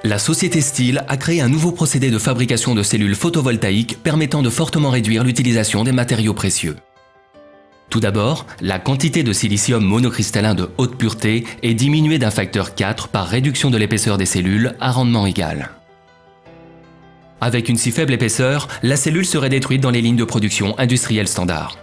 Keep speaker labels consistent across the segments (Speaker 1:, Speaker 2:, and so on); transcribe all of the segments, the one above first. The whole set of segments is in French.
Speaker 1: La société Steel a créé un nouveau procédé de fabrication de cellules photovoltaïques permettant de fortement réduire l'utilisation des matériaux précieux. Tout d'abord, la quantité de silicium monocristallin de haute pureté est diminuée d'un facteur 4 par réduction de l'épaisseur des cellules à rendement égal. Avec une si faible épaisseur, la cellule serait détruite dans les lignes de production industrielles standards.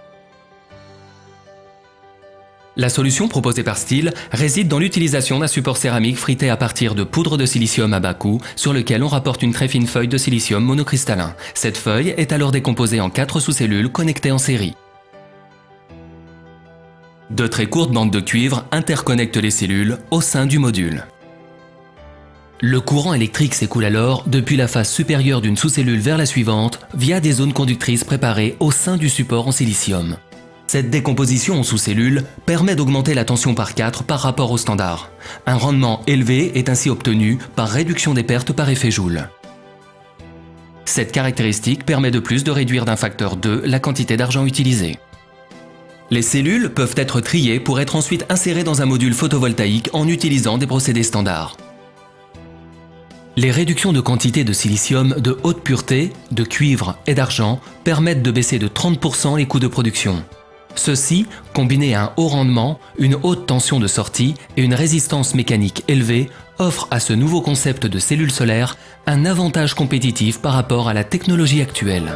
Speaker 1: La solution proposée par Steel réside dans l'utilisation d'un support céramique frité à partir de poudre de silicium à bas coût sur lequel on rapporte une très fine feuille de silicium monocristallin. Cette feuille est alors décomposée en 4 sous-cellules connectées en série. De très courtes bandes de cuivre interconnectent les cellules au sein du module. Le courant électrique s'écoule alors depuis la face supérieure d'une sous-cellule vers la suivante via des zones conductrices préparées au sein du support en silicium. Cette décomposition en sous-cellules permet d'augmenter la tension par 4 par rapport au standard. Un rendement élevé est ainsi obtenu par réduction des pertes par effet Joule. Cette caractéristique permet de plus de réduire d'un facteur 2 la quantité d'argent utilisée. Les cellules peuvent être triées pour être ensuite insérées dans un module photovoltaïque en utilisant des procédés standards. Les réductions de quantité de silicium de haute pureté, de cuivre et d'argent permettent de baisser de 30% les coûts de production. Ceci, combiné à un haut rendement, une haute tension de sortie et une résistance mécanique élevée, offre à ce nouveau concept de cellule solaire un avantage compétitif par rapport à la technologie actuelle.